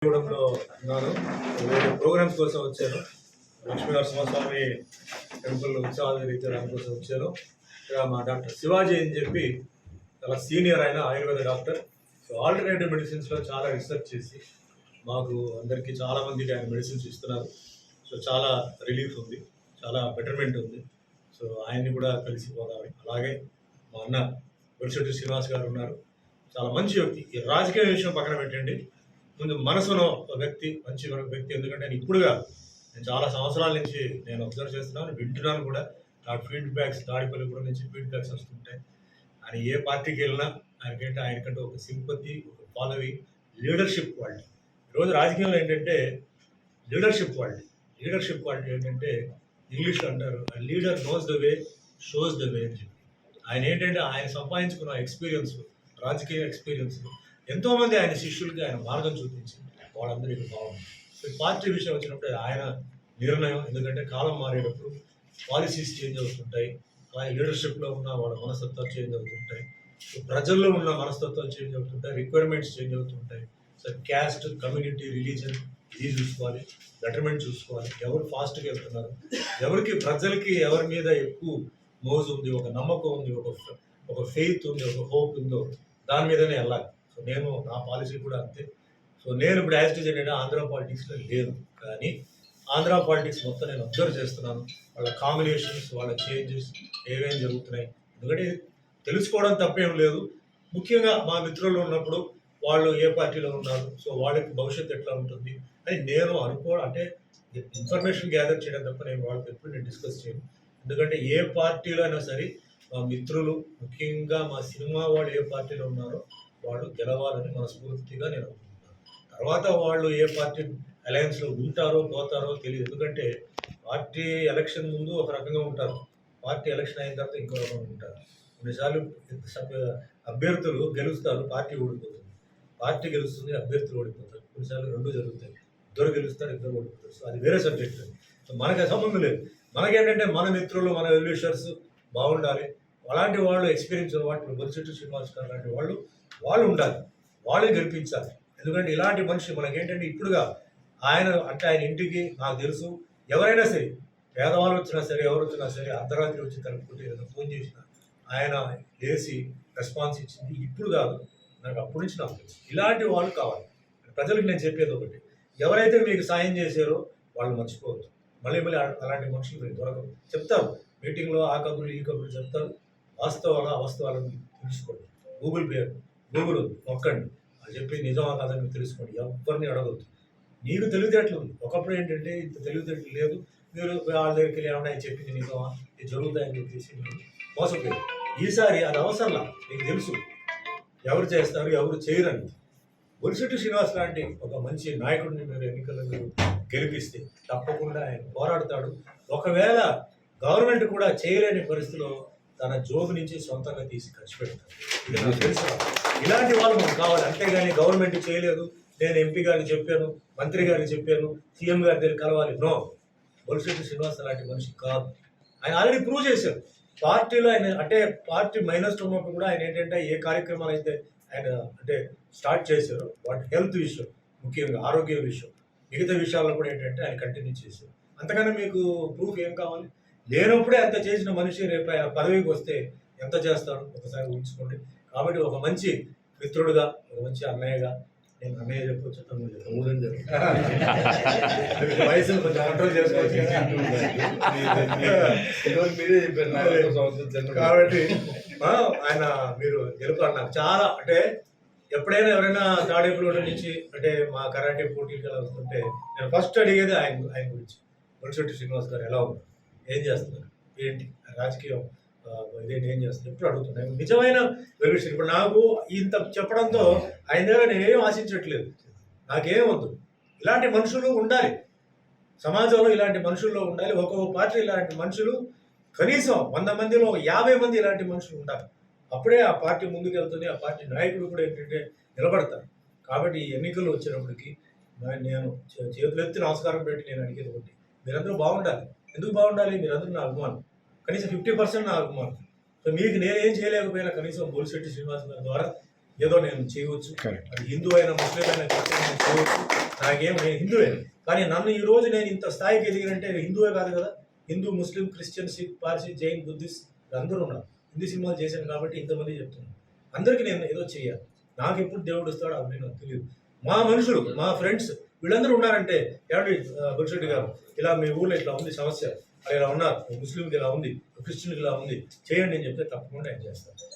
ఇవ్వడంలో ఉన్నాను. వేరే ప్రోగ్రామ్స్ కోసం వచ్చాను. లక్ష్మీ నరసింహస్వామి టెంపుల్ ఉత్సవాలు జరిగితే దానికోసం వచ్చాను. ఇక్కడ మా డాక్టర్ శివాజీ అని చెప్పి చాలా సీనియర్ ఆయన ఆయుర్వేద డాక్టర్. సో ఆల్టర్నేటివ్ మెడిసిన్స్లో చాలా రీసెర్చ్ చేసి మాకు అందరికీ చాలామందికి ఆయన మెడిసిన్స్ ఇస్తున్నారు. సో చాలా రిలీఫ్ ఉంది, చాలా బెటర్మెంట్ ఉంది. సో ఆయన్ని కూడా కలిసిపోదాం. అలాగే మా అన్న బొలిశెట్టి శ్రీనివాస్ గారు ఉన్నారు, చాలా మంచి వ్యక్తి. ఈ రాజకీయ విషయం పక్కన పెట్టండి, ముందు మనసులో వ్యక్తి, మంచి వ్యక్తి. ఎందుకంటే నేను ఇప్పుడుగా నేను చాలా సంవత్సరాల నుంచి నేను అబ్జర్వ్ చేస్తున్నాను, వింటున్నాను కూడా. నాకు ఫీడ్బ్యాక్స్ తాడిపల్లిగూడెం నుంచి ఫీడ్బ్యాక్స్ వస్తుంటాయి. ఆయన ఏ పార్టీకి వెళ్ళినా ఆయనకంటే ఒక సింపతి, ఒక ఫాలోయింగ్, లీడర్షిప్ క్వాలిటీ. ఈరోజు రాజకీయంలో ఏంటంటే లీడర్షిప్ క్వాలిటీ ఏంటంటే ఇంగ్లీష్లో అంటారు, leader knows the way, shows the way అని చెప్పి. ఆయన ఏంటంటే ఆయన సంపాదించుకున్న ఎక్స్పీరియన్స్, రాజకీయ ఎక్స్పీరియన్స్ ఎంతోమంది ఆయన శిష్యులకి ఆయన మార్గం చూపించి వాళ్ళందరికీ బాగుంది. పార్టీ విషయం వచ్చినప్పుడు ఆయన నిర్ణయం, ఎందుకంటే కాలం మారేటప్పుడు పాలసీస్ చేంజ్ అవుతుంటాయి, అలాగే లీడర్షిప్లో ఉన్న వాళ్ళ మనస్తత్వాలు చేంజ్ అవుతుంటాయి, ప్రజల్లో ఉన్న మనస్తత్వాలు చేంజ్ అవుతుంటాయి, రిక్వైర్మెంట్స్ చేంజ్ అవుతుంటాయి. సో క్యాస్ట్, కమ్యూనిటీ, రిలీజన్ ఇది చూసుకోవాలి, బెటర్మెంట్ చూసుకోవాలి. ఎవరు ఫాస్ట్గా వెళ్తున్నారు, ఎవరికి ప్రజలకి ఎవరి మీద ఎక్కువ మోజు ఉంది, ఒక నమ్మకం ఉంది, ఒక ఫెయిత్ ఉంది, ఒక హోప్ ఉందో దాని మీదనే వెళ్ళాలి. సో నేను నా పాలసీ కూడా అంతే. సో నేను ఇప్పుడు యాజ్ టీజ్ ఏంటంటే ఆంధ్ర పాలిటిక్స్లో లేను, కానీ ఆంధ్ర పాలిటిక్స్ మొత్తం నేను అబ్జర్వ్ చేస్తున్నాను. వాళ్ళ కాంబినేషన్స్, వాళ్ళ చేంజెస్ ఏమేమి జరుగుతున్నాయి. ఎందుకంటే తెలుసుకోవడం తప్పేం లేదు. ముఖ్యంగా మా మిత్రులు ఉన్నప్పుడు వాళ్ళు ఏ పార్టీలో ఉన్నారు, సో వాళ్ళకి భవిష్యత్తు ఎట్లా ఉంటుంది అని నేను అంటే ఇన్ఫర్మేషన్ గ్యాదర్ చేయడం తప్ప నేను వాళ్ళతో ఎప్పుడు నేను డిస్కస్ చేయను. ఎందుకంటే ఏ పార్టీలో అయినా సరే మా మిత్రులు, ముఖ్యంగా మా సినిమా వాళ్ళు ఏ పార్టీలో ఉన్నారో వాళ్ళు గెలవాలని మనస్ఫూర్తిగా నేను అనుకుంటున్నాను. తర్వాత వాళ్ళు ఏ పార్టీ అలయన్స్లో ఉంటారో పోతారో తెలియదు. ఎందుకంటే పార్టీ ఎలక్షన్ ముందు ఒక రకంగా ఉంటారు, పార్టీ ఎలక్షన్ అయిన తర్వాత ఇంకో రకంగా ఉంటారు. కొన్నిసార్లు అభ్యర్థులు గెలుస్తారు, పార్టీ ఓడిపోతుంది, పార్టీ గెలుస్తుంది, అభ్యర్థులు ఓడిపోతారు. కొన్నిసార్లు రెండు జరుగుతాయి, ఇద్దరు గెలుస్తారు, ఇద్దరు ఓడిపోతారు. సో అది వేరే సబ్జెక్ట్. సో మనకి సంబంధం లేదు. మనకేంటంటే మన మిత్రులు, మన వెల్విషర్స్ బాగుండాలి. అలాంటి వాళ్ళు ఎక్స్పీరియన్స్ వాటి బొలిశెట్టి శ్రీనివాస్ గారు లాంటి వాళ్ళు ఉండాలి, వాళ్ళు గెలిపించాలి. ఎందుకంటే ఇలాంటి మనిషి మనకేంటంటే ఇప్పుడుగా ఆయన ఇంటికి నాకు తెలుసు, ఎవరైనా సరే, పేదవాళ్ళు వచ్చినా సరే, ఎవరు వచ్చినా సరే, అర్ధరాత్రి వచ్చి కలుపుకుంటే ఏదైనా ఫోన్ చేసినా ఆయన వేసి రెస్పాన్స్ ఇచ్చింది ఇప్పుడు కాదు, నాకు అప్పటి నుంచి నాకు తెలుసు. ఇలాంటి వాళ్ళు కావాలి ప్రజలకు. నేను చెప్పేది ఒకటి, ఎవరైతే మీకు సాయం చేశారో వాళ్ళు మర్చిపోవద్దు. మళ్ళీ అలాంటి మనుషులు మీకు దొరకదు. చెప్తారు మీటింగ్లో, ఆ కబుర్లు ఈ కబుర్లు చెప్తారు, అవాస్తవాలను తెలుసుకోండి. గూగుల్ నొక్కండి, అది చెప్పి నిజమా కాదని తెలుసుకోండి. ఎవరిని అడగద్దు. నీకు తెలివితేటలు ఉంది. ఒకప్పుడు ఏంటంటే ఇంత తెలివితేటలు లేదు, మీరు వాళ్ళ దగ్గరికి వెళ్ళి ఏమన్నా చెప్పింది నిజమా, ఇది జరుగుతాయని చెప్పేసి మీరు మోసపోయారు. ఈసారి అది అవసరంలా, మీకు తెలుసు ఎవరు చేస్తారు, ఎవరు చేయరని. బొలిశెట్టి శ్రీనివాస్ లాంటి ఒక మంచి నాయకుడిని మీరు ఎన్నికలను గెలిపిస్తే తప్పకుండా ఆయన పోరాడతాడు. ఒకవేళ గవర్నమెంట్ కూడా చేయలేని పరిస్థితిలో తన జోబు నుంచి సొంతంగా తీసి ఖర్చు పెడతాడు. ఇది నాకు తెలుసు. ఇలాంటి వాళ్ళు మనకు కావాలి. అంతేగాని గవర్నమెంట్ చేయలేదు, నేను ఎంపీ గారికి చెప్పాను, మంత్రి గారికి చెప్పాను, సీఎం గారి దగ్గర కలవాలి, నో. బొలిశెట్టి శ్రీనివాస్ అలాంటి మనిషి కాదు. ఆయన ఆల్రెడీ ప్రూవ్ చేశారు. పార్టీలో ఆయన పార్టీ మైనస్ ఉన్నప్పుడు కూడా ఆయన ఏంటంటే ఏ కార్యక్రమాలు అయితే ఆయన స్టార్ట్ చేశారు, వాటి హెల్త్ విషయం, ముఖ్యంగా ఆరోగ్య విషయం, మిగతా విషయాల్లో కూడా ఏంటంటే ఆయన కంటిన్యూ చేశారు. అంతకన్నా మీకు ప్రూఫ్ ఏం కావాలి? లేనప్పుడే అంత చేసిన మనిషి రేపు ఆయన పదవికి వస్తే ఎంత చేస్తాడు ఒకసారి ఊహించుకోండి. కాబట్టి ఒక మంచి మిత్రుడుగా, ఒక మంచి అన్నయ్యగా, నేను అన్నయ్య చెప్పవచ్చు, వయసును కొంచెం కంట్రోల్ చేసుకోవచ్చు. కాబట్టి ఆయన మీరు గెలుపాలి. నాకు చాలా ఎప్పుడైనా ఎవరైనా తాడేపల్లిగూడెం నుంచి మా కరాటే పోటీకి ఎలా వస్తుంటే నేను ఫస్ట్ అడిగేది ఆయన గురించి. బొలిశెట్టి శ్రీనివాస్ గారు ఎలా ఉన్నారు, ఏం చేస్తున్నారు, ఏంటి రాజకీయం, ఇదేంటి, ఏం చేస్తున్నారు, ఎప్పుడు అడుగుతున్నాను. నిజమైన వెల్విషర్. ఇప్పుడు నాకు ఇంత చెప్పడంతో ఆయన దగ్గర నేనేం ఆశించట్లేదు, నాకేం వద్దు. ఇలాంటి మనుషులు ఉండాలి సమాజంలో, ఇలాంటి మనుషుల్లో ఉండాలి. ఒక్కొక్క పార్టీ ఇలాంటి మనుషులు కనీసం 100 మందిలో 50 మంది ఇలాంటి మనుషులు ఉండాలి. అప్పుడే ఆ పార్టీ ముందుకు వెళ్తుంది, ఆ పార్టీ నాయకులు కూడా ఏంటంటే నిలబడతారు. కాబట్టి ఈ ఎన్నికలు వచ్చినప్పటికీ నేను చేతులెత్తి నమస్కారం పెట్టి నేను అడిగేది ఒకటి, మీరందరూ బాగుండాలి. ఎందుకు బాగుండాలి? మీరందరూ నా అభిమానం, కనీసం 50% నా అభిమానం. సో మీకు నేనేం చేయలేకపోయినా కనీసం బొలిశెట్టి శ్రీనివాస్ గారి ద్వారా ఏదో నేను చేయవచ్చు. అది హిందూ అయినా, ముస్లిం అయినా చేయవచ్చు. నేను హిందువే, కానీ నన్ను ఈ రోజు నేను ఇంత స్థాయికి ఎదిగినంటే హిందువే కాదు కదా, Hindu, Muslim, Christian, Sikh, Parsi, Jain, Buddhist అందరూ ఉన్నారు. హిందీ సినిమాలు చేశాను కాబట్టి ఇంతమంది చెప్తున్నాను. అందరికీ నేను ఏదో చెయ్యాలి. నాకు ఎప్పుడు దేవుడు వస్తాడో అవి నాకు తెలియదు. మా మనుషులు, మా ఫ్రెండ్స్ వీళ్ళందరూ ఉన్నారంటే, ఏమండి గుడిశెట్టి గారు, ఇలా మీ ఊళ్ళో ఇట్లా ఉంది సమస్య, ఇలా ఉన్నారు, ముస్లింకి ఇలా ఉంది, క్రిస్టియన్కి ఇలా ఉంది, చేయండి అని చెప్తే తప్పకుండా ఆయన చేస్తాను.